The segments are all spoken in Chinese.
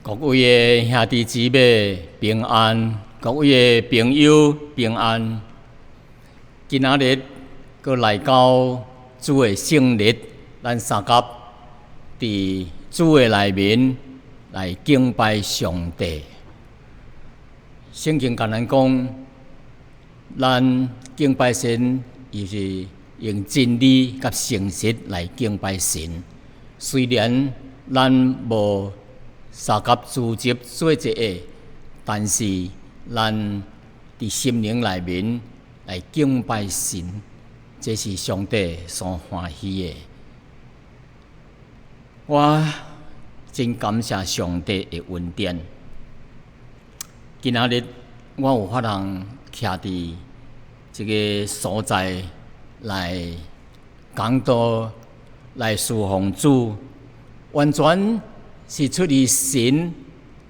各位的兄弟姊妹平安，各位的朋友平安。今仔日佫来到主的圣日，咱三甲伫主的内面来敬拜上帝。圣经甲咱讲，咱敬拜神，伊是用真理甲诚实来敬拜神。虽然咱无三甲组织做一个，但是咱伫心灵内面来敬拜神，这是上帝所欢喜的。我真感谢上帝的恩典。今仔日我有法通徛伫这个所在来讲道，来侍奉主，完全是出于神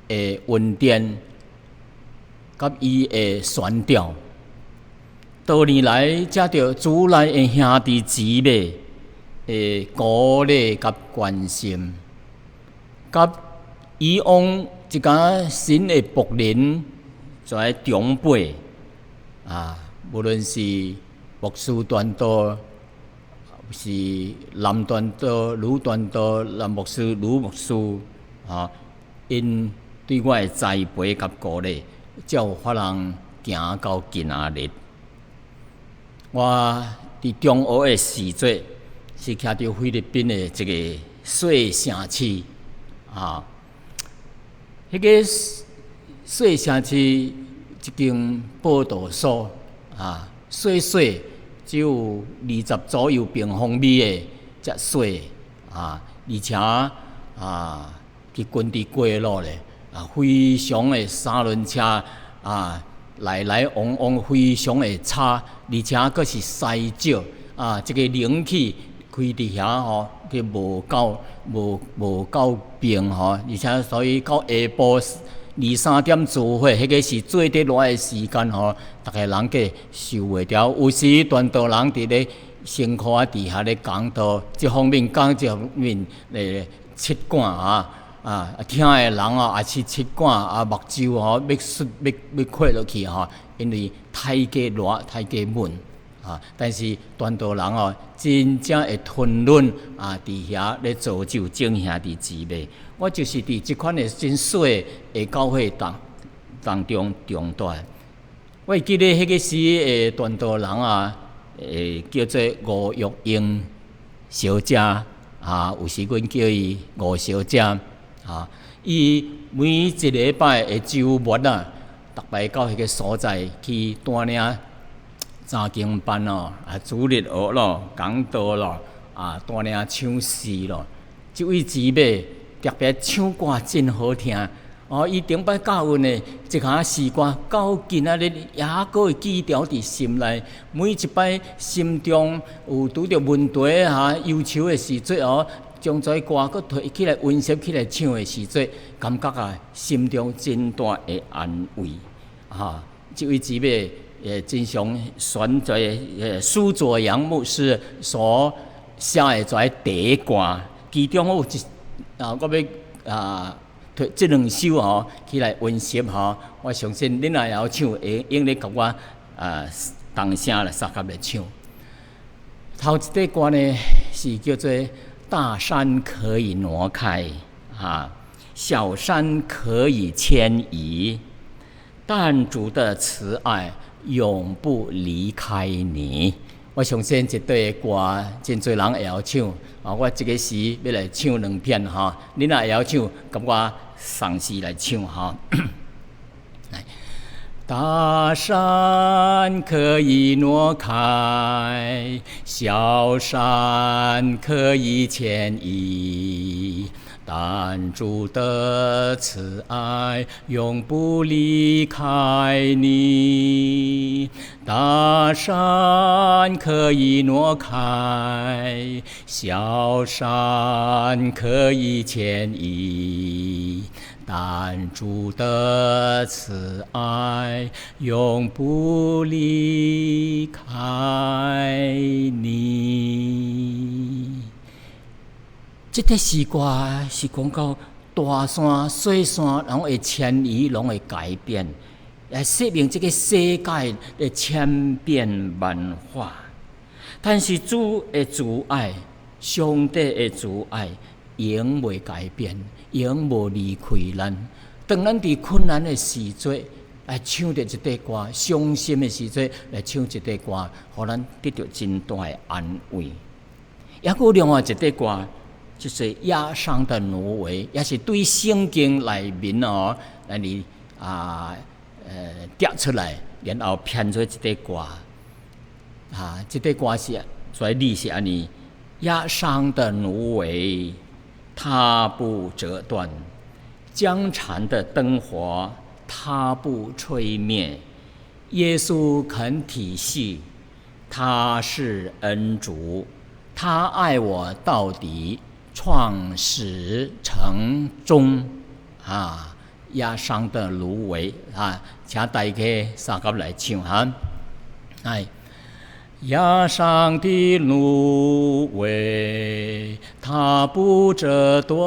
的恩典，甲伊的宣召。多年来，接到主内的兄弟姊妹的鼓励甲关心，甲以往一家神的仆人，在长辈无论是牧师传道，是男传道、女传道、男牧师、女牧师，因对我的栽培甲鼓励，才有法通行到今仔日。我伫中学的时阵，是徛伫菲律宾的一个小城市，迄个小城市一间报道所，小小只有20左右平方米的遮小，而且伫滚伫街路咧，非常的三轮车来来往往，非常的吵，而且佫是驶少，这个冷气开伫遐佮无够平而且所以到下晡2-3点聚会，迄个是最得热的时间逐个人计受袂了。有时传道人伫咧辛苦伫遐咧讲道，一方面讲，一方面切管听的人也是切管目睭要缺落去因为太过热太过闷但是传道人真正会吞忍伫遐咧造就正兄弟姊妹。我就是伫即款的真小的教会当中长大。我会记得迄个时的传道人叫做吴玉英小姐有时阮叫伊吴小姐伊每一礼拜的周末逐摆到迄个所在去带领查经班主日学咯、讲道咯带领唱诗咯。这位姊妹特别唱歌真好听伊顶摆教阮的一项诗歌，到今仔日也阁会记牢伫心内。每一摆心中有拄着问题忧愁的时阵将这歌阁摕起来温习起来唱的时阵，感觉心中真大的安慰这位姊妹也真常选择苏佐阳牧师所写的这第一歌，其中有一我要摕这2首起来温习我相信恁也会唱，会用咧甲我同声来三甲来唱。头一块歌呢是叫做大山可以挪开小山可以迁移，但主的慈爱永不离开你。我相信这对歌真侪人会晓唱我这个时要来唱2遍恁也会晓唱，甲我送诗来唱来。大山可以挪开，小山可以迁移，但主的慈爱永不离开你。大山可以挪开，小山可以迁移，但主的慈爱永不离开你。这个诗歌是讲到大山、小山，拢会迁移，拢会改变，来说明这个世界的千变万化。但是主的慈爱，上帝的慈爱，永未改变，永无离开咱。当咱伫困难的时阵，来唱着一块歌，伤心的时阵来唱一块歌，互咱得到真大的安慰。也有另外一块歌，就是压伤的芦苇，也是对圣经内面来摘出来，然后编做一块歌。这块歌是所以历是安尼：压伤的芦苇，它不折断；将残的灯火，它不吹灭。耶稣肯体恤，他是恩主，他爱我到底，创始成终。压伤的芦苇请大家三甲来唱哈。压伤的芦苇，它不折断；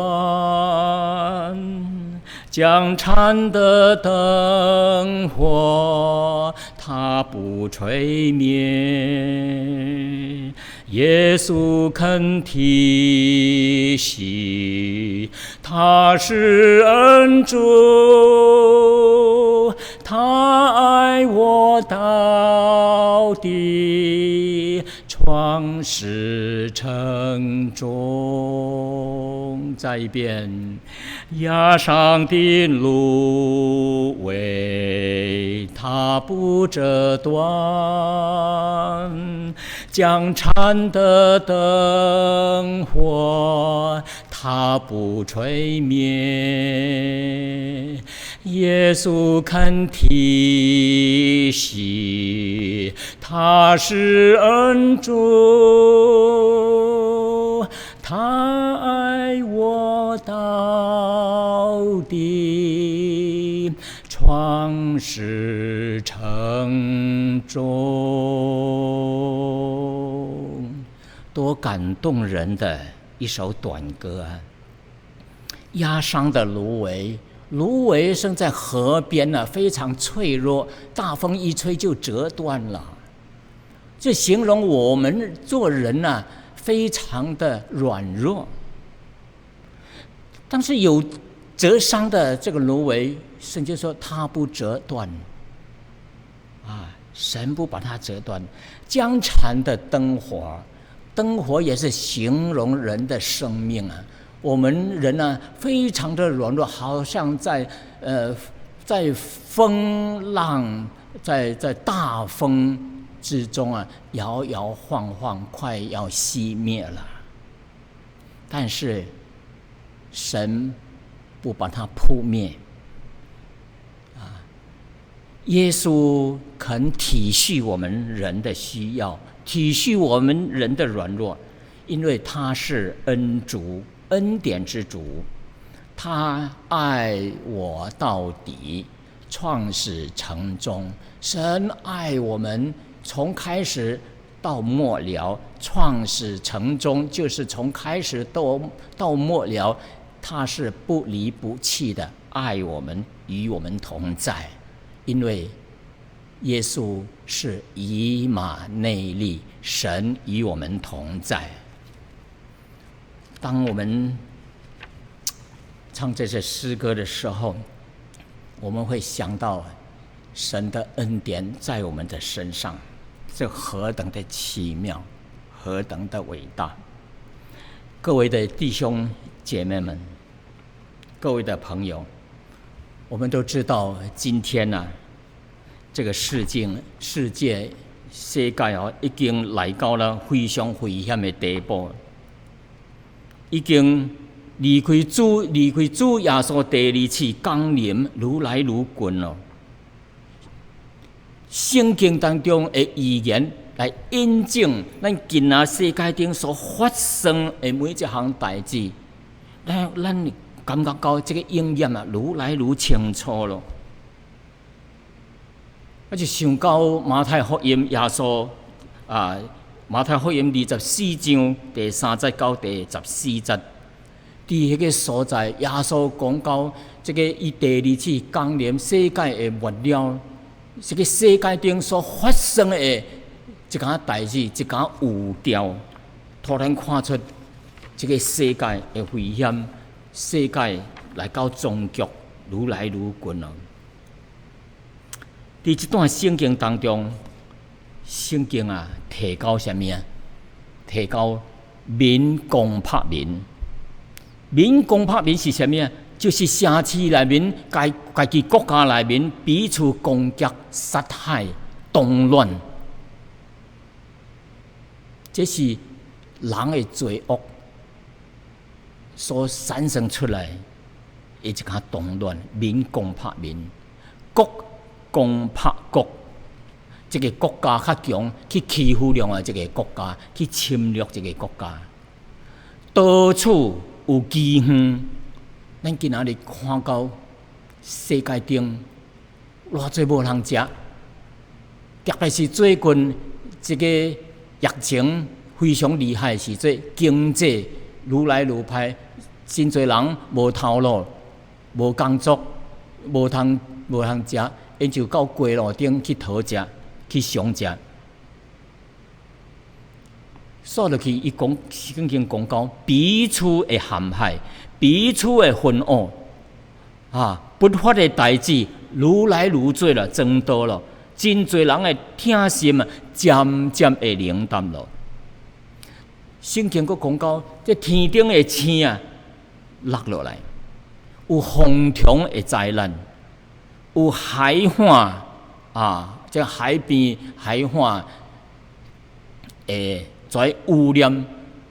将残的灯火，它不吹灭。耶稣肯体恤，他是恩主，他爱我到底，创始成终。再一遍，压伤的芦苇，它不折断；将残的灯火，它不吹灭。耶稣肯体恤，他是恩主，他爱我到底，创始成终。多感动人的一首短歌啊！压伤的芦苇，芦苇生在河边非常脆弱，大风一吹就折断了。这形容我们做人非常的软弱。但是有折伤的这个芦苇，圣经说它不折断神不把它折断。将残的灯火，灯火也是形容人的生命我们人非常的软弱，好像在风浪，在大风之中摇摇晃晃，快要熄灭了。但是神不把它扑灭耶稣肯体恤我们人的需要，体恤我们人的软弱，因为他是恩主，恩典之主，他爱我到底，创始成终。神爱我们从开始到末了，创始成终就是从开始到末了，他是不离不弃的爱我们，与我们同在。因为耶稣是以马内利，神与我们同在。当我们唱这些诗歌的时候，我们会想到神的恩典在我们的身上，这何等的奇妙，何等的伟大。各位的弟兄姐妹们，各位的朋友，我们都知道今天这个世界世界已经来到了非常危险的地步，已经离开主耶稣第二次降临愈来愈近了。圣经当中的预言来印证咱今仔世界顶所发生的每一项代志，咱感觉到这个应验愈来愈清楚了。我就想到马太福音耶稣马太福音24章第3节到第14节，伫迄个所在，耶稣讲到这个伊第二次降临世界的末了，这个世界顶所发生的一件代志，一件有调，突然看出这个世界的危险，世界来到终局，愈来愈近了。伫这段圣经当中，圣经提到什么啊？提到民攻拍民。民攻拍民是什么啊？就是城市内面家己国家内面彼此攻击、杀害、动乱，这是人的罪恶所产生出来的一件动乱。民攻拍民，国攻拍国，这个国家较强，去欺负另外一个国家，去侵略一个国家，到处有饥荒。咱今仔日看到世界顶偌济无通食，特别是最近这个疫情非常厉害的时阵，经济愈来愈歹，真侪人无头路、无工作、无通食，因就到街路顶去讨食、去抢食。说落去，伊讲圣经讲到彼此的陷害。彼此的愤恶不法的代志愈来愈多了，增多了，真侪人的听心渐渐会冷淡了。圣经佫讲到，这天顶的星落落来，有风潮的灾难，有海岸这海边海岸在污染。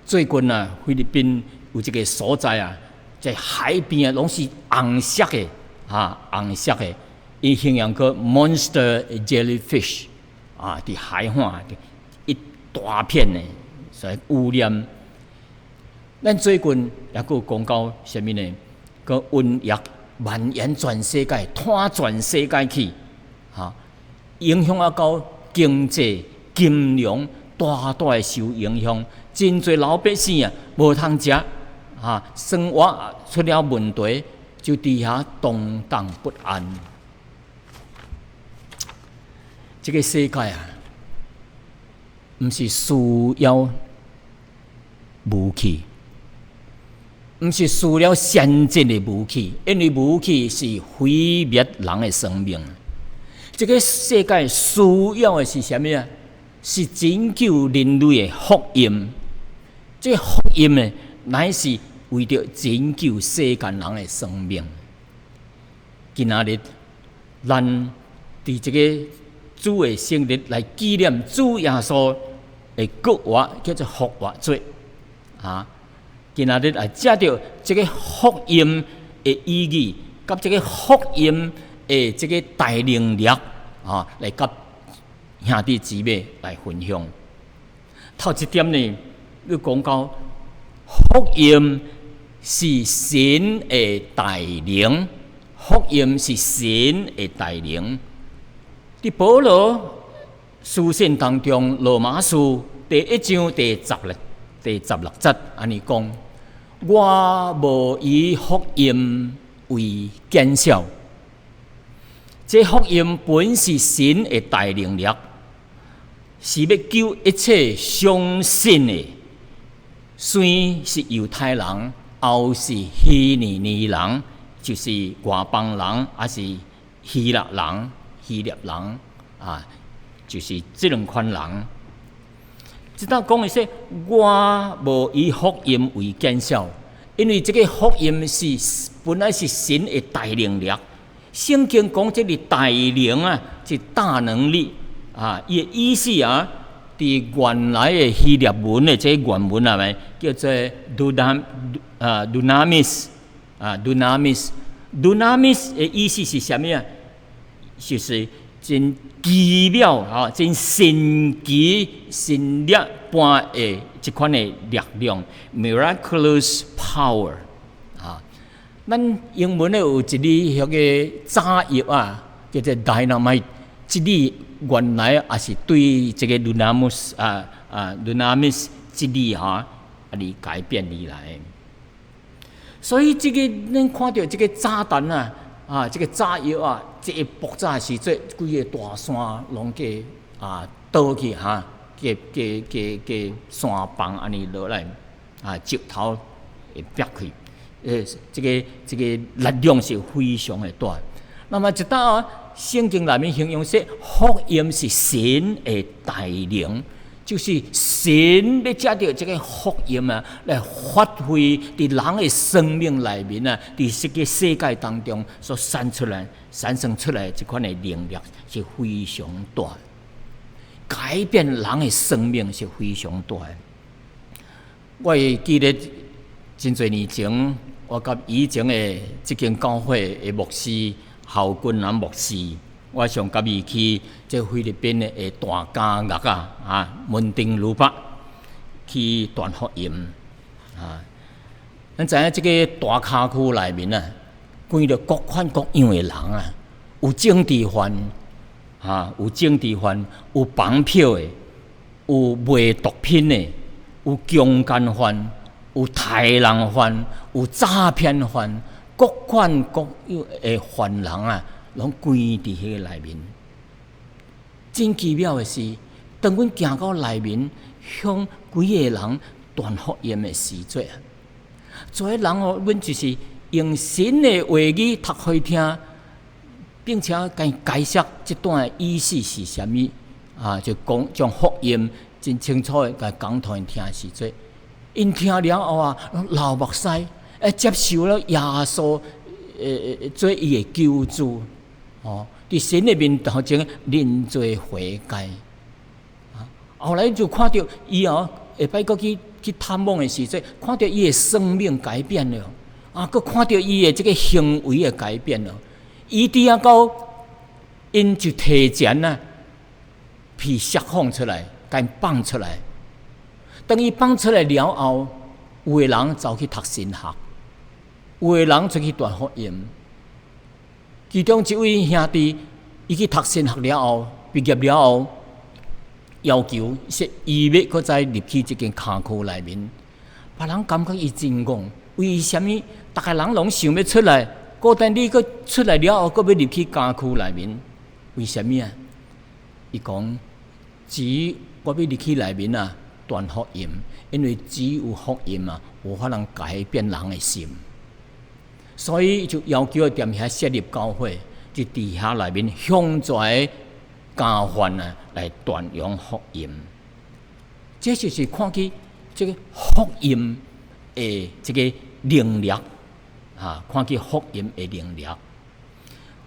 最近菲律宾有一个所在在海边拢是红色的红色的，伊形容个 monster jellyfish 伫海岸一大片的，所以污染。咱最近也有讲到什么呢？个瘟疫蔓延全世界，拖全世界去，影响到经济、金融大大受影响，真侪老百姓无通食。生活出了问题，就伫遐动荡不安。这个世界毋是需要武器，毋是需要先进的武器，因为武器是毁灭人的生命。这个世界需要的是什么啊？是拯救人类的福音。这个福音呢，乃是为着拯救世间人的生命。今仔日，咱伫这个主的生日来纪念主耶稣的国活，叫做复活节今仔日来借着这个福音的意义，甲这个福音的这个大能力来甲兄弟姊妹来分享。头一点呢，要讲到福音是神的大能，福音是神的大能。伫保罗书信当中，罗马书第1章第16节安尼讲：我无以福音为见笑。这福音本是神的大能力，是要救一切相信的。虽是犹太人，也是希利尼人，就是外邦人，也是希腊人、希腊人就是这两款人。即当讲的说，我无以福音为见笑，因为这个福音是本来是神的大能力。圣经讲这个大能是大能力伊的意思伫原来的希腊文的这个原文叫做 dunamis dunamis 的意思是什么就是真奇妙真神奇神力般的一款的力量 miraculous power 咱英文有一字迄个炸药叫做 dynamite， 这字原来也是对这个 dunamis dunamis 这字而改变而来。所以这个恁看到这个炸弹这个炸药这一爆炸时阵，规个大山拢给倒去给山崩安尼落来石头会劈开，这个力量是非常的大。那么一道圣经内面形容说，福音是神的大能。就是神要借着这个福音来发挥伫人的生命内面伫这个世界当中所产生出来这款的能力是非常大，改变人的生命是非常大的。我会记得真侪年前，我甲以前的这间教会的牧师侯君南牧师。我上甲伊去这菲律宾的大家乐门丁鲁巴去传福音咱知影这个大骹区内面关着各款各样的人有政治犯有政治犯，有绑票的，有卖毒品的，有强奸犯，有杀人犯，有诈骗犯，各款各样的犯人拢关伫迄个内面。真奇妙的是，当阮行到内面，向几个人传福音的时阵，做个人阮就是用神的话语读互伊听，并且甲伊解释这段的意思是啥物就讲将福音真清楚的甲讲互因听的时阵，因听了后流目屎，接受了耶稣做伊的救主。伫神的面头前认罪悔改，后来就看到伊下摆搁去探望的时阵，看到伊的生命改变了，搁看到伊的这个行为的改变了。伊伫到因就提前被释放出来，甲因放出来。等伊放出来了后，有个人走去读神学，有个人出去传福音。其中一位兄弟，伊去读神学了后，毕业了后，要求说伊要搁再入去这间骹区内面。别人感觉伊真戆，为什么？大家人拢想要出来，过等你搁出来了后，搁要入去骹区内面，为什么伊讲，只我要入去内面传福音，因为只有福音有法能改变人的心。所以就要求踮遐设立教会，就伫遐内面向跩家犯来传扬福音。这就是看起这个福音的这个能力看起福音的能力。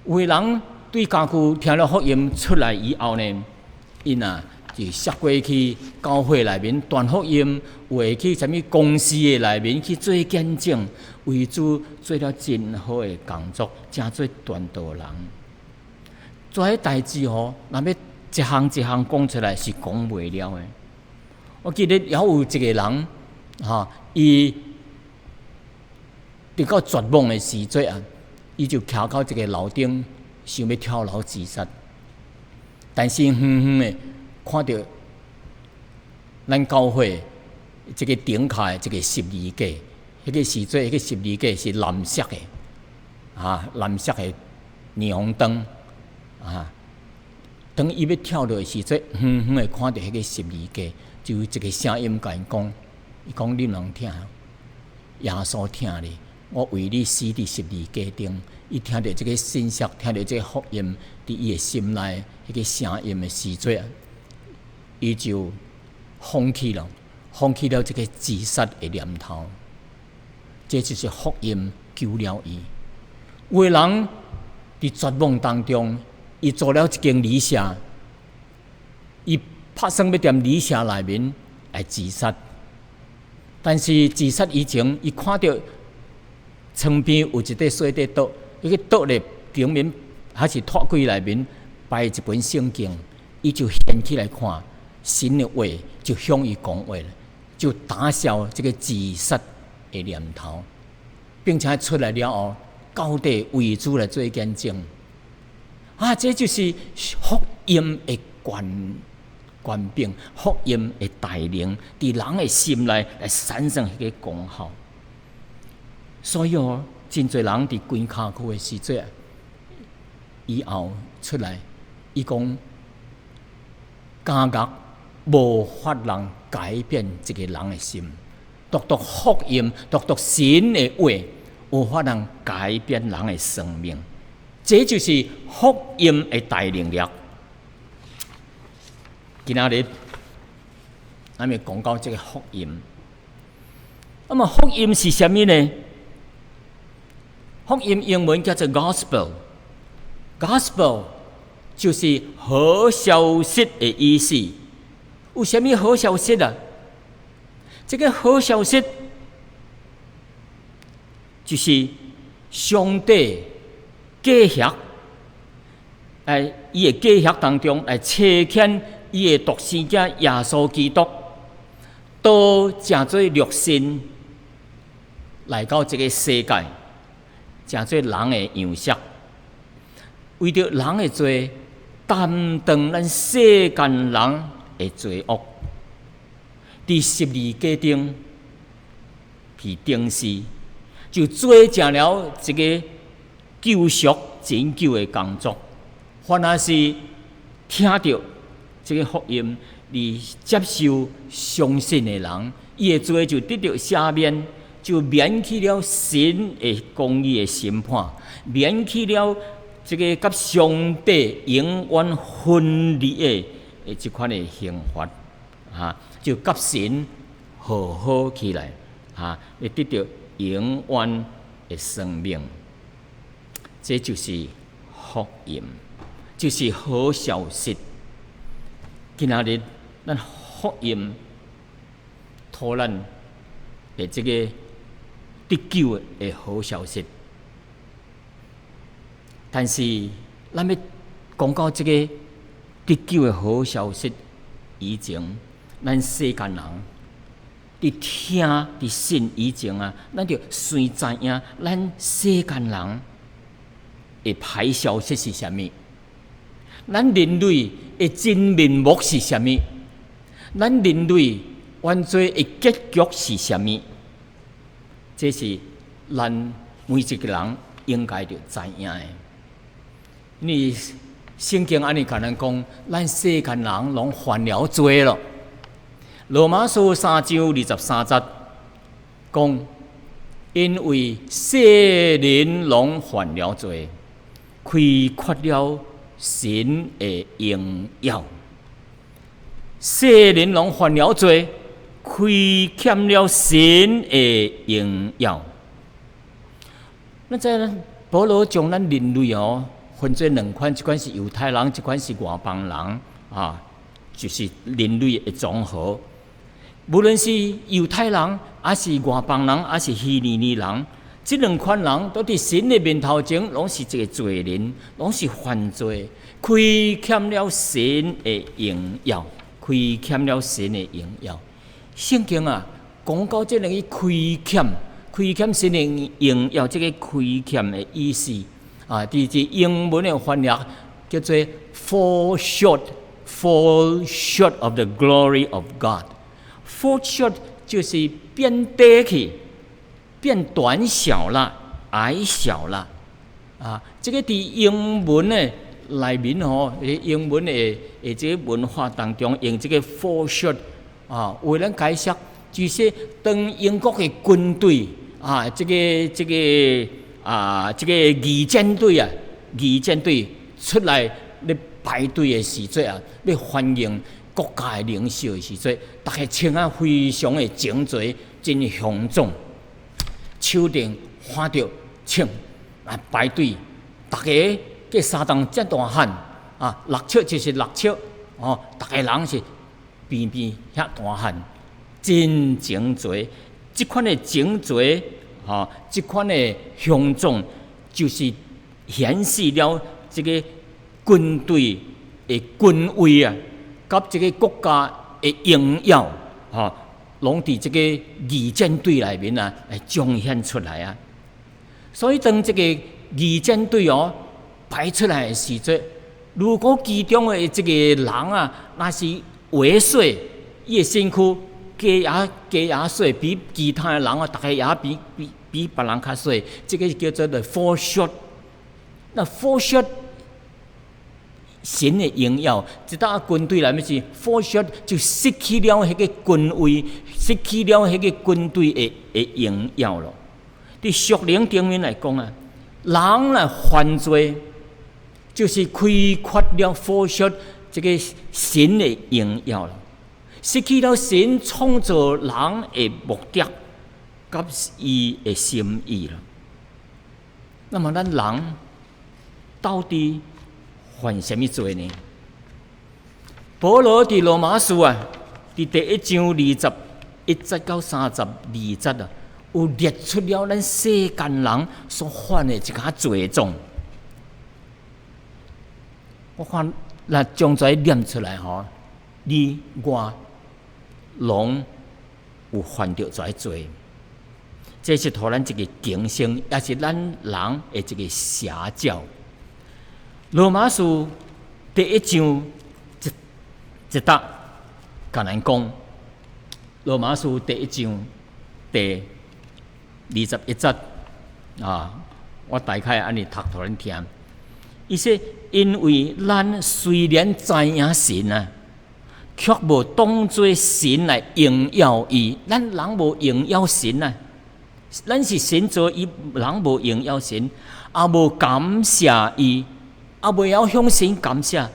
有个人对家区听了福音出来以后呢，因就下过去教会内面传福音，会去什么公司的内面去做见证，为主做了真好的工作，真做传道人。做迄代志若要一项一项讲出来是讲袂了的。我记得也有一个人伊伫到绝望的时阵伊就徛到一个楼顶，想要跳楼自杀，但是远远的看到咱教会这个顶下的这个十字架，迄个时阵，迄个十字架是蓝色的，蓝色的霓虹灯，当伊要跳落的时阵，远远的看到迄个十字架，就有一个声音甲因讲，伊讲你人听，耶稣听你，我为你死伫十字架顶。伊听到这个信息，听到这个福音伫伊的心内，迄个声音的时阵，伊就放弃了这个自杀的念头。这就是福音救了伊。有个人伫绝望当中，伊做了一间旅社，伊拍算要踮旅社内面来自杀，但是自杀以前，伊看到床边有一块水块倒，迄个倒咧顶面还是托柜内面摆一本圣经，伊就掀起来看神的话，就向伊讲话了，就打消这个自杀的念头，并且出来了后，到底为主来做见证。这就是福音的权柄，福音的大能，伫人的心内来产生迄个功效。所以哦，真侪人伫关卡区的时阵，以后出来，伊讲假若无法人改变一个人的心，独福音，独神的话，有法人改变人的生命。这就是福音的大能力。今仔日，咱们讲到这个福音。那么福音是什么呢？福音英文叫做 gospel。gospel 就是好消息的意思。有什么好消息啊？这个好消息就是上帝计划，伊的计划当中来差遣伊的独生子耶稣基督，都成做肉身来到这个世界，成做人的样式，为着人的罪，担当咱世间人的罪恶，伫十字架顶被钉死，就做成了一个救赎拯救的工作。凡那是听到这个福音而接受相信的人，伊的罪就得到赦免，就免去了神的公义的审判，免去了这个甲上帝永远分离的这款的刑罚就甲神和好起来会得到永远的生命。这就是福音，就是好消息。今仔日咱福音讨咱的这个得救的好消息，但是咱要讲到这个得救的好消息以前，咱世间人伫听伫信以前咱就先知影咱世间人的歹消息是啥物，咱人类的真面目是啥物，咱人类犯罪的结局是啥物，这是咱每一个人应该要知影的。你圣经安尼甲咱讲，咱世间人拢犯了罪了。罗马书3章23节讲，因为世人拢犯了罪，亏缺了神的荣耀。世人拢犯了罪，亏欠了神的荣耀。那在保罗将咱人类分做两款，一款是犹太人，一款是外邦人就是人类的总和。无论是犹太人，还是外邦人，还是希利尼人，这两款人都伫神的面头前，拢是一个罪人，拢是犯罪，亏欠了神的荣耀，亏欠了神的荣耀。圣经讲到这两个亏欠神的荣耀，这个亏欠的意思伫这英文的翻译叫做 fall short of the glory of God。fall short 就是变低去，变短小了，矮小了这个伫英文的内面英文的这个文化当中用这个 fall short为咱解释，就是当英国的军队这个义舰队出来咧排队的时阵要欢迎国家的领袖的时阵，大家穿非常的整齐，真雄壮，手顶喊着唱排队，大家计三档遮大汉六尺就是六尺大家人是边边遐大汉，真整齐。这款的整齐这款的雄壮，就是显示了这个军队的军威甲这个国家的荣耀拢伫这个义舰队内面来彰显出来所以当这个义舰队排出来的时阵，如果其中的这个人那是猥琐，伊的身躯加压细，比其他的人大家也比别人较细，这个叫做的 foreshot。那 foreshot 神的荣耀，一到军队来面是 foreshot 就失去了迄个军威，失去了迄个军队的荣耀咯。伫属灵顶面来讲啊，人来犯罪，就是开缺了 foreshot 这个神的荣耀了，失去了神创造人的目的，甲伊的心意了。那么咱人到底犯什么罪呢？保罗伫罗马书啊，伫第1章21节到32节啊，有列出了咱世间人所犯的一寡罪状。我看那将在念出来吼，你我拢有犯着这罪。这是互咱一个警醒，也是咱人的一个写照。罗马书第1章一搭，甲咱讲，罗马书第1章第21节啊，我大概安尼读互恁听。伊说，因为咱虽然知影神啊，却无当作神来荣耀伊。咱人无荣耀神啊，咱是神造伊，人无荣耀神，也无感谢伊。也未晓向神感谢，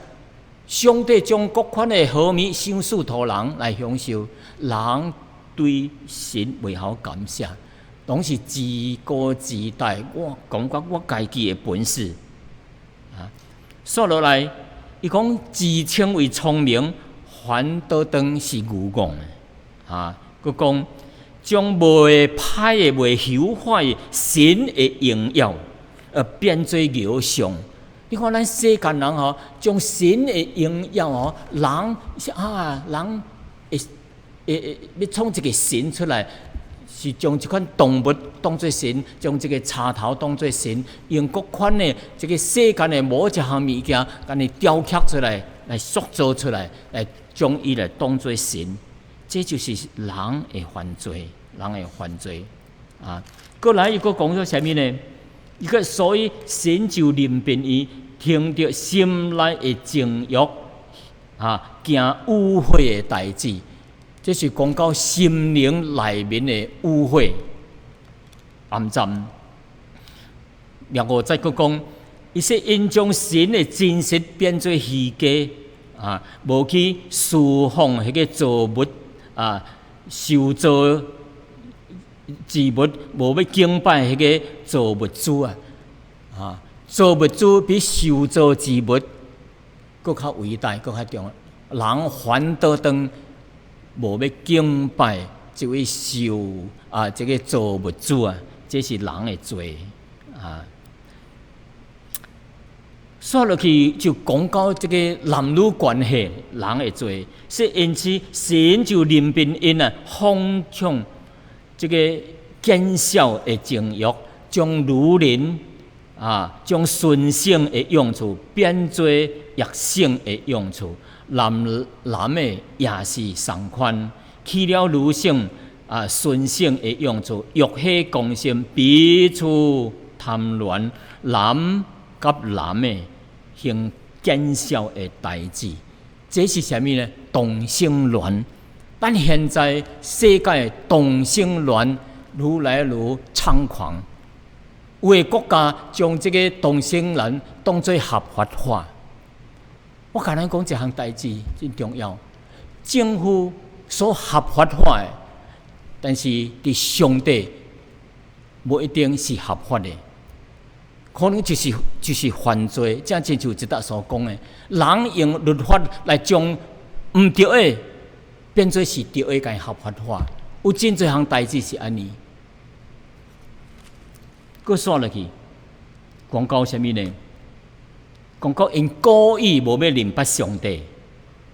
上帝将各款的好物赏赐予人来享受，人对神未晓感谢，拢是自高自大。我感觉我家己的本事啊，说落来，伊讲自称为聪明，反倒当是愚妄的啊。佮讲将未歹的、未朽坏的神的荣耀，变做偶像。你看，咱世间人吼，将神的荣耀吼，人啊，人要创一个神出来，是将一款动物当作神，将这个插头当作神，用各款的这个世间的某一项物件，甲你雕刻出来，来塑造出来，来将伊来当作神，这就是人的犯罪，人的犯罪啊！过来又讲说啥物呢？伊个所以神就临便伊，听着心内的情欲啊，行污秽的代志，这是讲到心灵内面的污秽暗淡。然后再讲，伊说因将神的真实变做虚假啊，无去侍奉迄个造物啊，受造之物，无要敬拜迄个造物主啊！啊，造物主比受造之物搁较伟大，搁较重要。人反倒当无要敬拜这位这个造物主啊，这是人的罪啊。说落去就讲到这个男女关系，人的罪，是因此神就临便因啊，放纵这个减少的情欲，将女人啊，将顺性的用处变做逆性的用处，男的也是相款，去了女性啊顺性的用处，欲火攻心，彼此贪恋，男甲男的行减少的代志，这是啥物呢？同性恋。但现在世界同性恋愈来愈猖狂，有的国家将这个同性恋当作合法化。我甲咱讲一项代志真重要，政府所合法化的，但是伫上帝无一定是合法的，可能就是犯罪。正亲像一搭所讲的，人用律法来将唔对的变做是对的，甲合法化。有真侪项代志是安尼。佫说落去，讲到啥物呢？讲到因故意无要认捌上帝，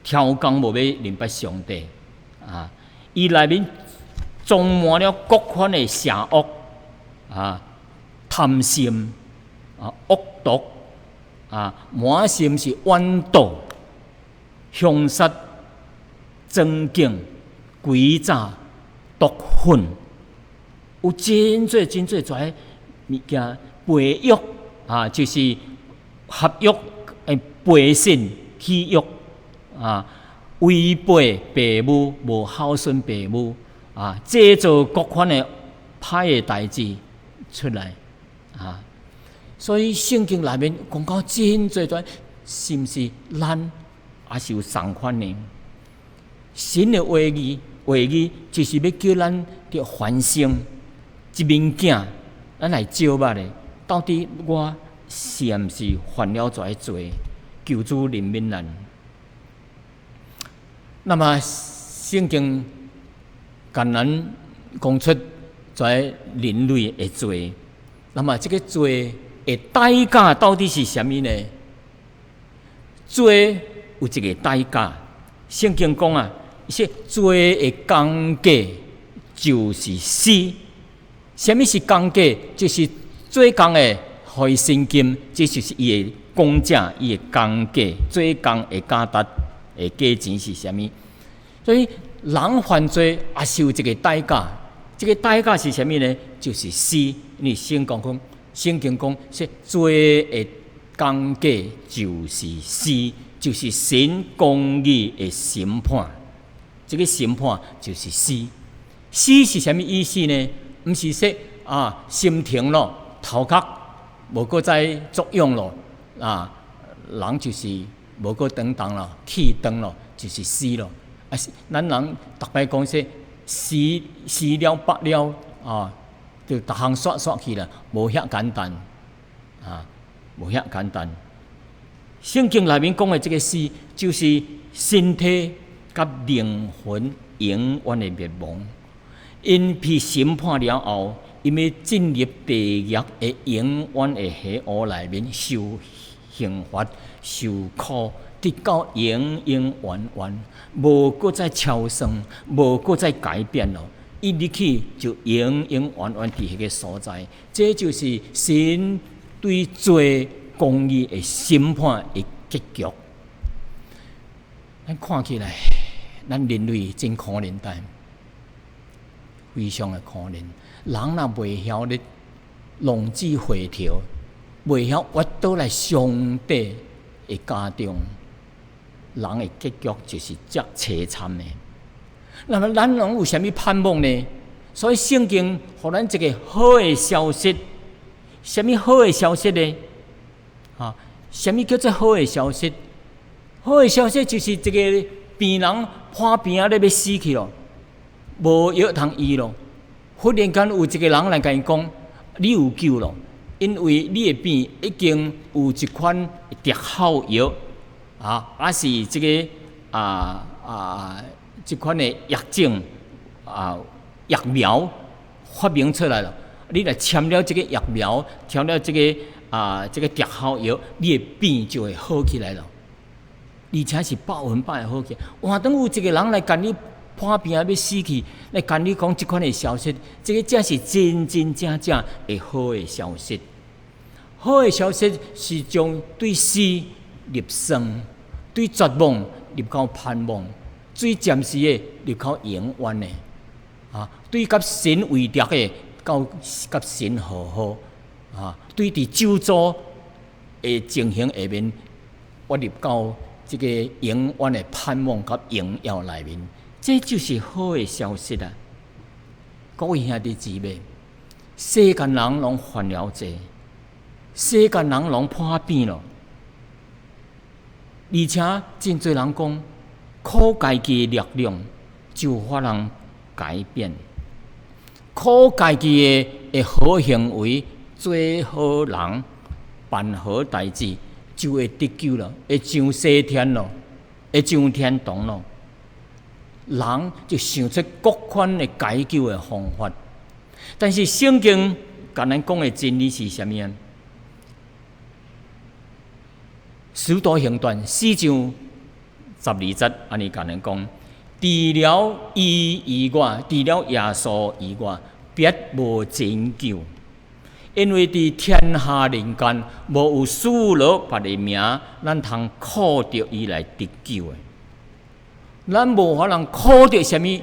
挑工无要认捌上帝啊！伊内面装满了各款的邪恶啊、贪心啊、恶毒啊，满心是怨妒、凶杀、争竞、诡诈、毒恨有真侪真侪侪物件培育啊，就是合约背信弃约啊，违背父母，无孝顺父母啊，制造各款的歹的代志出来啊。所以圣经内面讲到真侪侪，是毋是咱也是有同款呢？神的话语就是要叫咱着反省一面镜，咱来照捌的，到底我是毋是犯了这罪，求主怜悯咱。那么圣经跟咱讲出在人类的罪，那么这个罪的代价到底是什么呢？罪有一个代价，圣经讲啊，说罪的工价就是死。什么是工价？就是做工的互薪金，这就是伊的工价，伊的工价。做工的价值的价钱是什么？所以人犯罪也是有一个代价。这个代价是什么呢？就是死。因为圣经讲说罪的工价就是死，就是神公义的审判。这个审判就是死。死是什么意思呢？毋是说啊，心停咯，头壳无搁再作用咯，啊，人就是无搁等当咯，气断咯，就是死咯。啊，咱人逐摆讲说死了白了啊，就逐项煞煞去啦，无遐简单啊，无遐简单。圣经内面讲的这个死，就是身体甲灵魂永远的灭亡。因被审判了后，因要进入地狱的永远的黑暗内面受刑罚、受苦，直到永永远远，无搁再超生，无搁再改变咯。一入去就永永远远伫迄个所在，这就是神对罪公义的审判的结局。咱看起来，咱人类真可怜的。非常的可怜，人若袂晓咧浪子回头，袂晓活倒来上帝的家中，人的结局就是遮凄惨的。那么咱人有啥物盼望呢？所以圣经互咱一个好的消息，啥物好的消息呢？啊，啥物叫做好的消息？好的消息就是这个病人破病啊，咧要死去咯。无药通医咯，忽然间有一个人来甲伊讲，你有救咯，因为你的病已经有一款特效药啊，还是这个这款的药种药苗发明出来了，你来签了这个药苗，签了这个特效药，你的病就会好起来了，而且是100%好起来。换等有一个人来甲你破病要死去，来跟你讲这款的消息，这个才是真真正正的好的消息。好的消息是将对死入生，对绝望入到盼望，最暂时的入到永远的啊，对甲神为敌的到甲神和好啊，对伫咒诅的情形下面，我入到这个永远的盼望甲荣耀内面。这就是好的消息啊！各位兄弟姊妹，世间人拢犯了罪，世间人拢破病了，而且真侪人讲，靠家己的力量就法能改变，靠家己的好行为、做好人、办好代志，就会得救了，会上西天咯，会上天堂咯。人就想出各款的解救的方法，但是圣经甲咱讲的真理是啥物啊？使徒行传4章12节安尼甲咱讲，除了伊以外，除了耶稣以外，别无拯救，因为伫天下人间无有赐落别的名，咱通靠着伊来得救的。咱无法能靠着什么，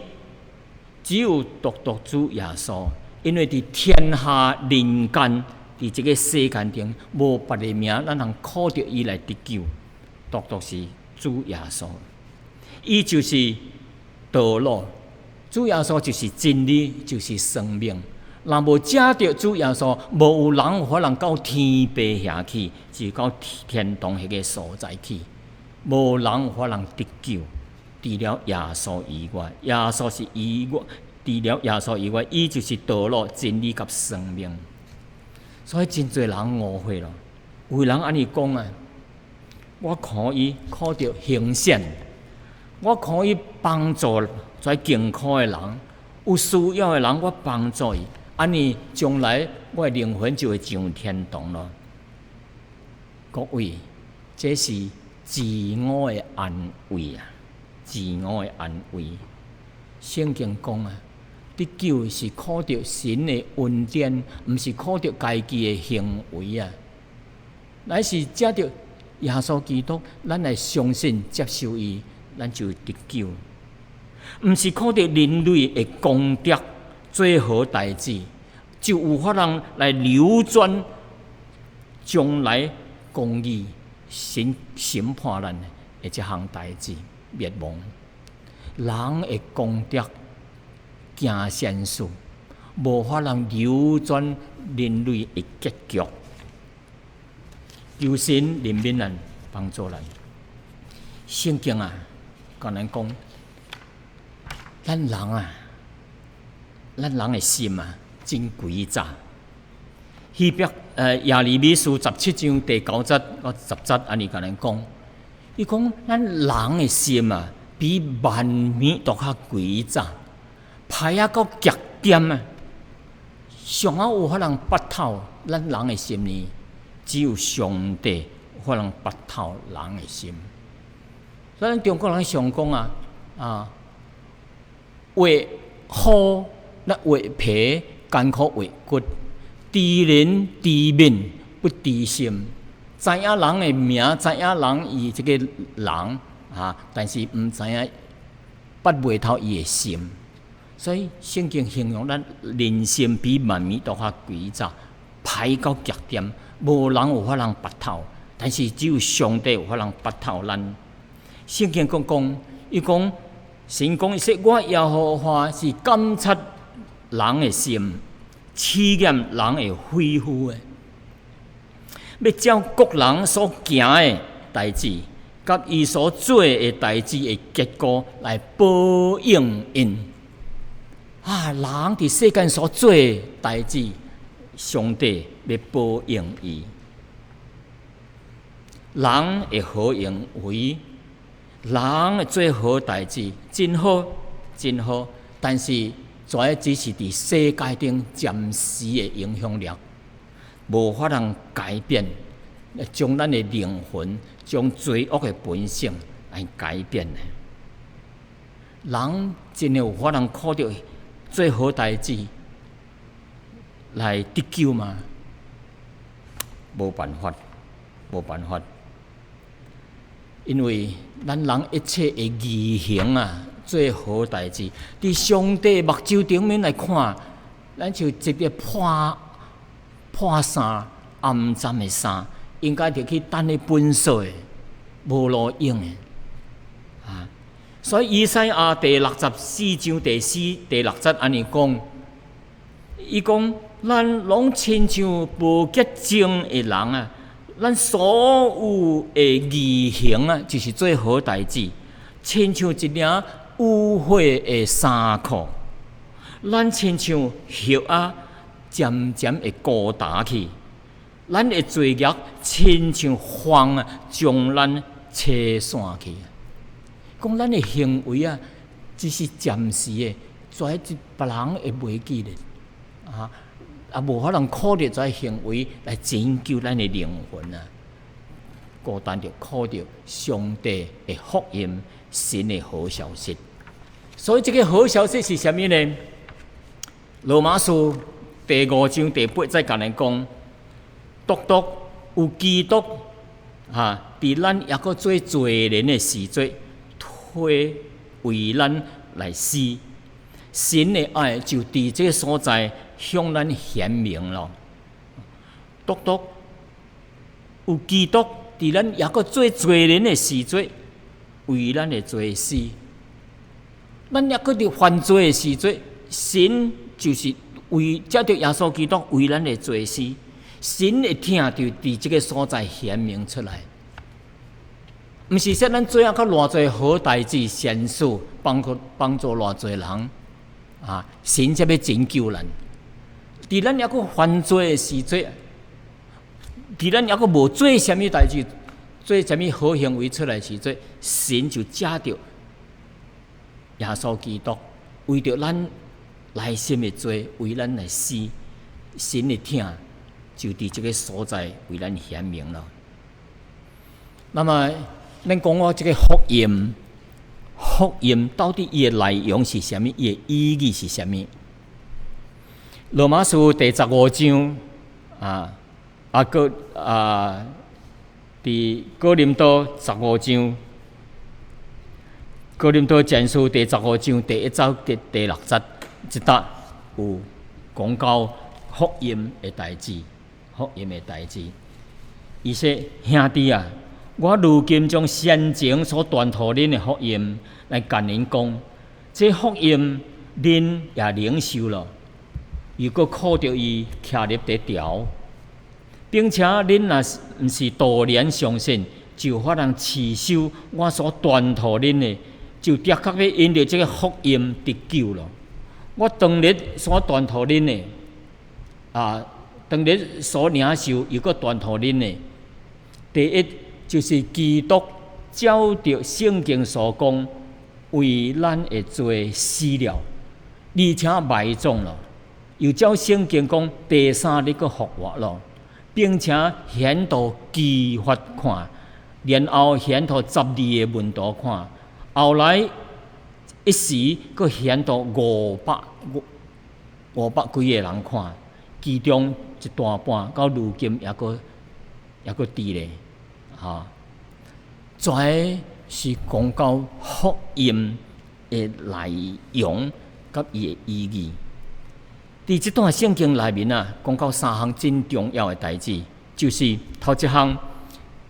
只有独主耶稣，因为伫天下人间，伫这个世间顶，无别个名，咱通靠着伊来得救，独独是主耶稣。伊就是道路，主耶稣就是真理，就是生命。若无借着主耶稣，无有人有法通到天父遐去，是到天堂迄个所在去。无人有法通得救，除了耶稣以外，耶稣是以外，除了耶稣以外，伊就是道路、真理甲生命。所以真侪人误会了，有人安尼讲啊，我可以靠着行善，我可以帮助在艰苦的人，有需要的人，我帮助伊。安尼将来我的灵魂就会上天堂咯。各位，这是自我的安慰啊！自我的安慰。圣经讲啊，得救是靠着神的恩典，毋是靠着家己的行为啊。乃是借着耶稣基督，咱来相信接受伊，咱就得救。毋是靠着人类的功德做好代志，就有法通来扭转将来公义审判咱的这项代志灭亡。人的功德行善事，无法通扭转人类的结局。求神怜悯咱，帮助咱。圣经啊，甲咱讲，咱人的心啊，真诡诈。希伯耶利米书17章第9节到10节，安尼甲咱讲，伊讲咱人的心啊，比万米都较诡诈，歹啊到极点啊，上啊有法通拔透咱人的心呢？只有上帝有法通拔透人的心。所以咱中国人常讲啊，为好那为皮，艰苦为骨，知人知面不知心。知影人的名，知影人伊这个人但是毋知影拔袂透伊的心。所以圣经形容咱人心比万米都较诡诈，歹到极点，无人有法通拔透，但是只有上帝有法通拔透咱。圣经讲，伊讲神讲，伊说我耶和华是监察人的心，试验人的肺腑的，要照各人所行的代志，甲伊所做的代志的结果来报应因。人伫世间所做的代志，上帝要报应伊。人会好行为，人会做好代志，真好，真好。但是，这只是伫世界顶暂时的影响力，无法通改变，将咱的灵魂，将罪恶的本性来改变的。人真的有法通靠着做好代志来得救吗？无办法，无办法。因为咱人一切的义行做好代志，伫上帝目睭顶面来看，咱就一个破衫、暗淡的衫，应该着去等咧本色的，无路用的。所以以赛亚第64章第4、第6节安尼讲，伊讲咱拢亲像无洁净的人咱所有的义行就是做好代志，亲像一领污秽的衫裤，咱亲像血渐渐会孤单去，咱的罪孽亲像风将咱吹散去。讲咱的行为只是暂时的，跩别人会袂记咧，无法通靠着跩行为来拯救咱的灵魂孤单着靠着上帝的福音，神的好消息。所以这个好消息是啥物呢？罗马书第5章第8节甲咱讲，独独有基督伫咱抑阁做罪人的时节，推为咱来死。神的爱就伫这个所在向咱显明咯。独独有基督伫咱抑个做罪人的时阵，为咱的罪死。咱抑个伫犯罪的时阵，神就是为借着耶稣基督为咱的罪死，神会听着伫即个所在显明出来。毋是说咱做啊较偌济好代志、善事，帮助偌济人啊，神才要拯救咱。伫咱抑个犯罪的时阵，伫咱抑个无做啥物代志、做啥物好行为出来的时阵，神就借着耶稣基督为着咱内心的罪，为咱来死，神的听就伫即个所在为咱显明了。那么，咱讲我即个福音，福音到底伊的内容是啥物？伊的意义是啥物？罗马书第15章伫哥林多15章，哥林多前书第15章第1章第6節，一搭有講到福音的代志，福音的代志。伊說：兄弟啊！我如今將先前所傳託恁的福音來甲恁講，這福音恁也領受了，如果靠着伊徛入得條，並且恁若毋是多年相信，就法通持守我所傳託恁的，就的確要因着這個福音得救了。我當日所傳託恁的，當日所領受，如果傳託恁的，第一。就是基督照着聖經所講，為咱的罪死了，而且埋葬了，又照聖經講第3日佫復活了，並且顯到基法看，然後顯到12個門徒看，後來一時佫顯到500幾個人看，其中一大半到如今也佫佇咧。這是講到福音的內容甲伊的意義。佇這段聖經內面講到3項真重要的代志，就是頭一項，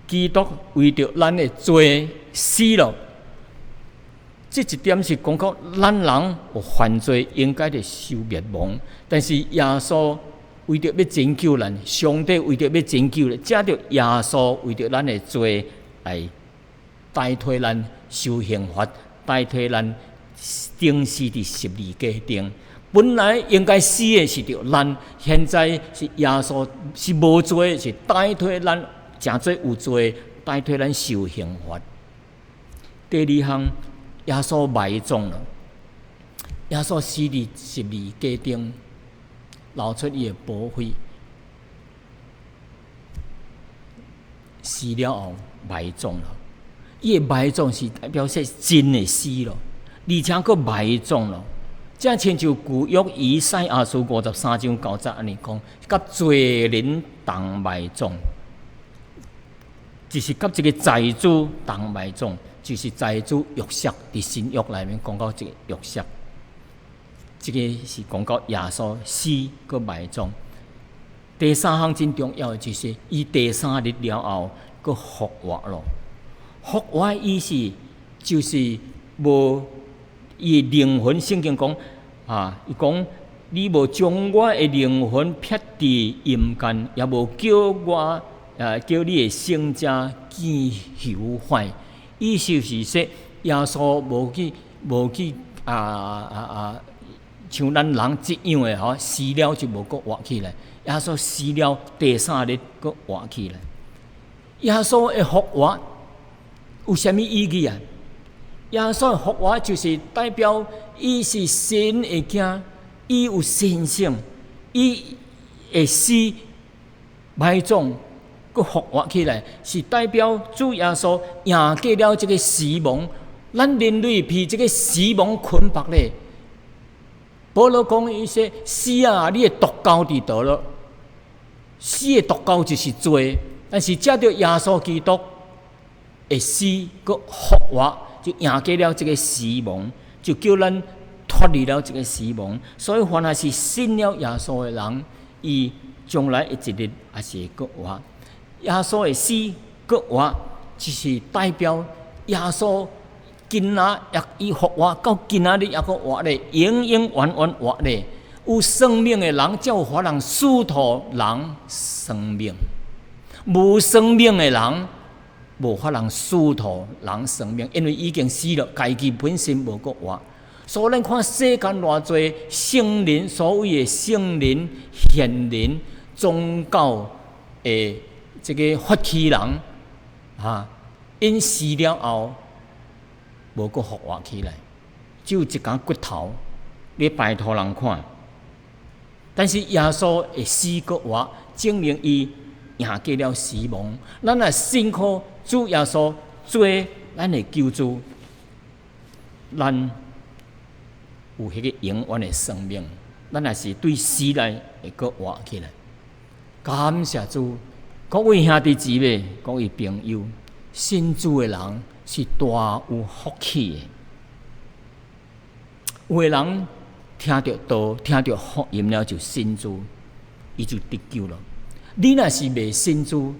基督為着咱的罪死了。這一點是講到咱人有犯罪應該得受滅亡，但是耶穌為着要拯救咱，上帝為着要拯救咱，藉着耶穌為着咱的罪來代替咱受刑罰，代替咱釘死伫十字架頂。本來應該死的是着咱，現在是耶穌是無罪，是代替咱誠濟有罪，代替咱受刑罰。第二項，耶穌埋葬了，耶穌死伫十字架頂。流出伊的寶血，死了後埋葬了。伊的埋葬是代表說真的死了，而且佫埋葬了。正親像舊約以賽亞書53章9節安尼講，甲罪人同埋葬，就是甲一個財主同埋葬，就是財主約瑟佇新約內面講到這個約瑟。這個是講到耶穌死佮埋葬。第三項真重要的就是伊第3日了後佮復活了。復活的意思就是無伊靈魂，聖經講伊講你無將我的靈魂撇佇陰間，也無叫我叫你的聖者見朽壞。意思是說耶穌無去像咱人這樣的死了就無佫活起來，耶穌死了第3日佫活起來。耶穌的復活有啥物意義啊？耶穌的復活就是代表伊是神的囝，伊有神性，伊會死埋葬佫復活起來，是代表主耶穌贏過了這個死亡，咱人類被這個死亡捆綁咧。保羅講伊說：死啊，你的毒鈎佇倒了。死的毒鈎就是罪，但是藉着耶穌基督的死佮復活，就贏過了這個死亡，就叫咱脫脱离了这个死亡。所以凡是信了耶稣的人，伊将来的一日也是会搁活。耶稣的死搁活，就是代表耶稣今仔也伊复活，到今仔日也搁活咧，永永远远活咧。有生命的人，才有法人赐托人生命；无生命的人，无法人赐托人生命，因为已经死了，家己本身无搁活。所以咱看世间偌侪圣人，所谓的圣人、贤人、宗教的这个发起人因死了后，无搁复活起来，只有一根骨头，你拜托人看。但是耶稣的死搁活，证明伊赢过了死亡。咱也信靠主耶稣做咱的救主，咱有迄个永远的生命。咱也是对死来会搁活起来。感谢主，各位兄弟姊妹、各位朋友，信主的人是大有福气的。有的人听到道、听到福音了就信主，伊就得救了。你若是未信主，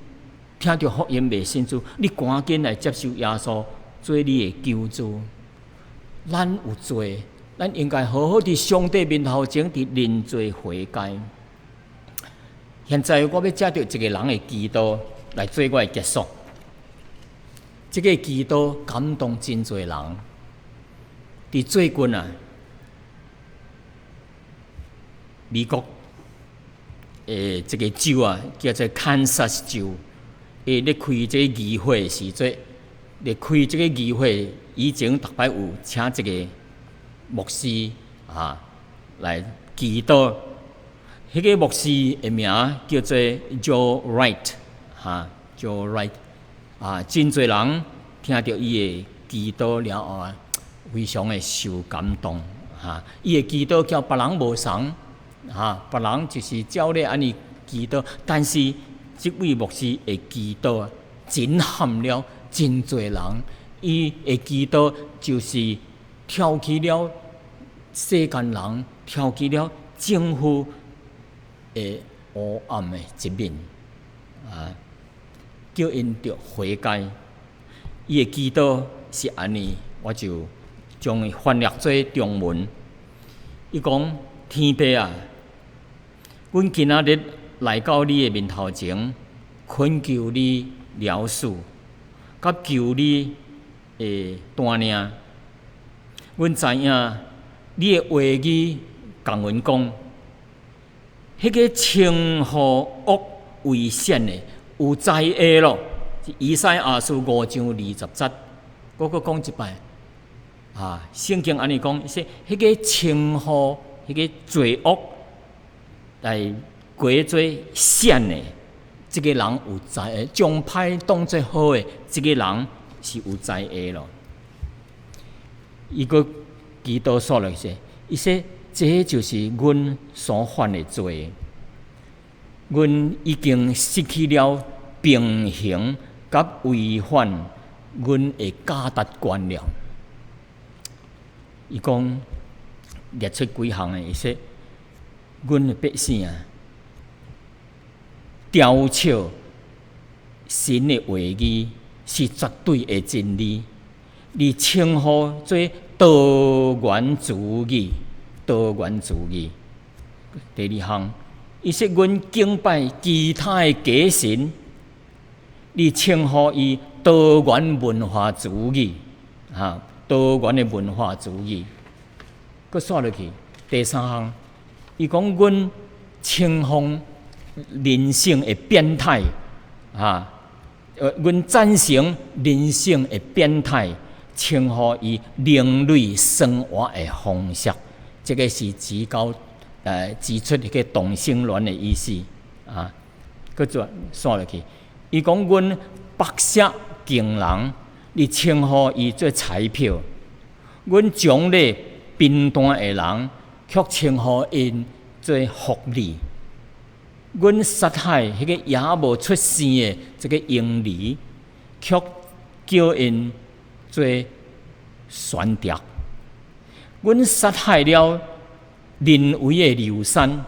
听到福音未信主，你赶紧来接受耶稣做你的救主。咱有罪，咱应该好好伫上帝面头前伫认罪悔改。现在我要借着一个人的祈祷来做我的结束。这个祈祷感动真侪人。伫最近美国这个州叫做堪萨斯州，咧开这个议会时阵，咧开这个议会以前，逐摆有请一个牧师来祈祷。迄个牧师的名叫做 Joe Wright，Joe Wright， 真侪人听到伊的祈祷了后非常的受感动伊的祈祷叫别人无同。别人就是照咧安尼祈祷，但是这位牧师的祈祷震撼了真侪人。伊的祈祷就是挑起了世间人，挑起了政府的黑暗的一面叫因着悔改。伊的祈祷是安尼，我就将伊翻译做中文。伊讲：天父啊！阮今仔日来到你的面头前，恳求你饶恕，甲求你的带领。阮知影你的话语共阮讲，迄个称呼恶为善的有灾厄咯。以赛亚书5章20节，我搁讲一摆圣经安尼讲，说迄个称呼迄个罪恶来过做善的，这个人有灾厄；将歹当作好的，这个人是有灾厄咯。伊个祈祷说了说，伊说这就是阮所犯的罪，阮已经失去了平衡，甲违反阮的价值观了。伊讲列出几项的，伊说。阮的百姓雕笑神的话语是绝对的真理，你称呼做多元主义。第二项，伊说阮敬拜其他的假神，你称呼伊多元文化主义多元的文化主义。佮刷落去，第三项。伊讲阮称呼人性的变态阮赞成人性的变态，称呼伊另类生活的方式。这个是指出迄个同性恋的意思佮再刷落去，伊讲阮白色敬人，你称呼伊做彩票；阮奖励贫惰的人。却称呼因做福利，阮杀害迄个也无出生的这个婴儿，却叫因做选择。阮杀害了人为的流产，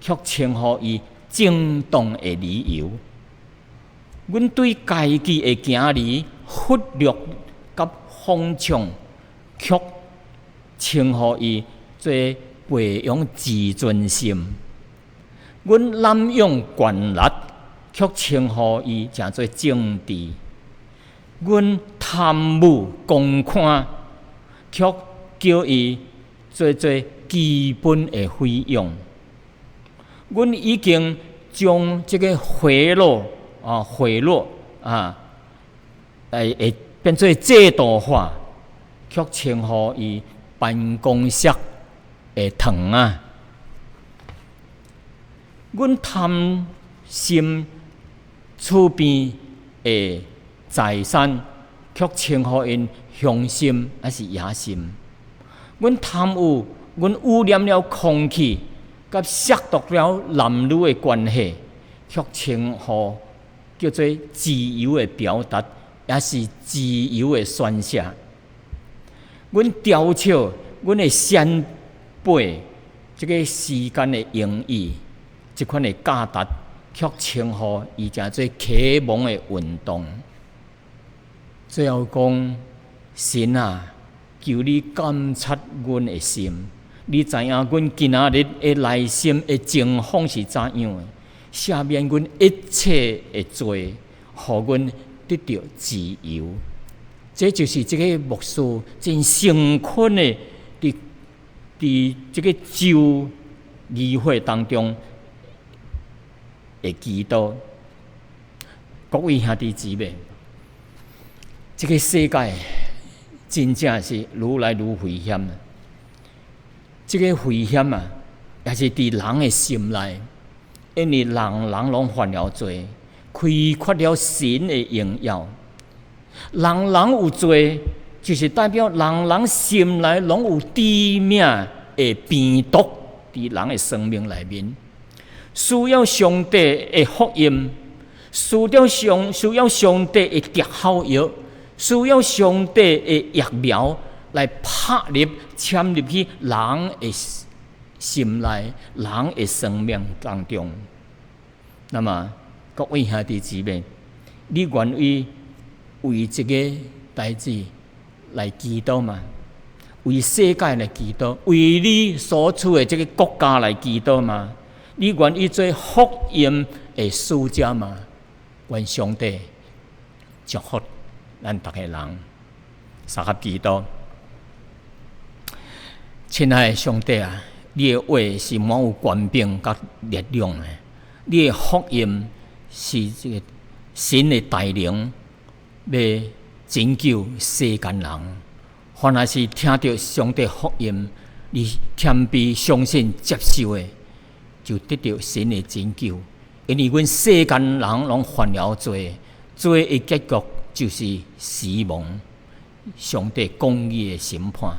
却称呼伊正当的理由。阮对家己的囝儿忽略甲放纵，却称呼伊做培养自尊心。阮滥用权力，却称呼伊诚做政治。阮贪慕公看，却叫伊做基本的费用。阮已经将这个贿赂会变做制度化，却称呼伊办公室的糖啊！阮贪心厝边的财产，却称呼因雄心还是野心。阮贪污，阮污染了空气，甲亵渎了男女的关系，却称呼叫做自由的表达，也是自由的宣泄。阮雕笑阮的先辈这个时间的用意，这款的价值，却称呼伊诚做启蒙的运动。最后讲，神啊，求你监察阮的心，你知影阮今仔日的内心的情况是怎样的，赦免阮一切的罪，互阮得到自由。这就是这个牧师真诚恳的，伫这个周议会当中的祈祷。各位兄弟姊妹，这个世界真正是愈来愈危险了。这个危险啊，也是伫人的心内，因为人拢犯了罪，开缺了神的荣耀。人有罪，就是代表人心内拢有致命的病毒伫人的生命内面，需要上帝的福音，需要上帝的特效药，需要上帝的疫苗来拍入、掺入去人的心内、人的生命当中。那么，各位兄弟姊妹，你愿意为这个代志来祈祷吗？为世界来祈祷，为你所处的这个国家来祈祷吗？你愿意做福音的使者吗？愿上帝祝福咱大家人，三合祈祷。亲爱的上帝啊，你的话是满有权柄甲力量的，你的福音是这个神的大能，要拯救世间人。凡也是听到上帝福音，你谦卑相信接受的，就得到神的拯救。因为阮世间人拢犯了罪，罪的结局就是死亡，上帝公义的审判，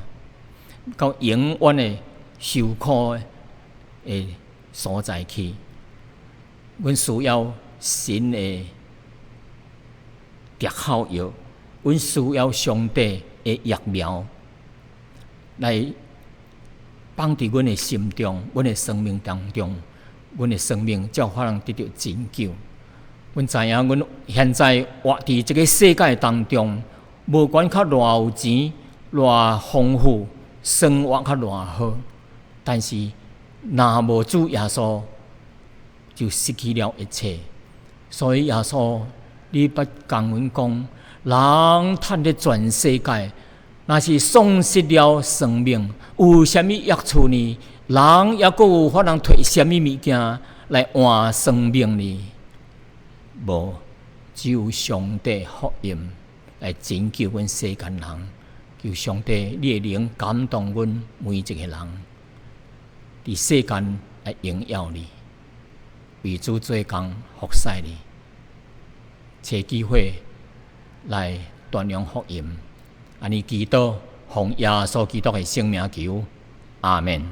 到永远的受苦的所在去。阮需要神的特效药，阮需要上帝的疫苗来放伫阮的心中、阮的生命当中，阮的生命才有可能得到拯救。阮知影，阮现在活伫这个世界当中，无管较偌有钱、偌丰富，生活较偌好，但是若无主耶稣，就失去了一切。所以耶稣，你捌讲阮讲，人赚得全世界，若是丧失了生命，有啥物益处呢？人也阁有法通摕啥物物件来换生命呢？无，只有上帝福音来拯救阮世间人。求上帝你的灵感动阮每一个人，伫世间来荣耀你，为主做工服侍你，找机会来传扬福音。安尼祈祷，奉耶稣基督的圣名求，阿门。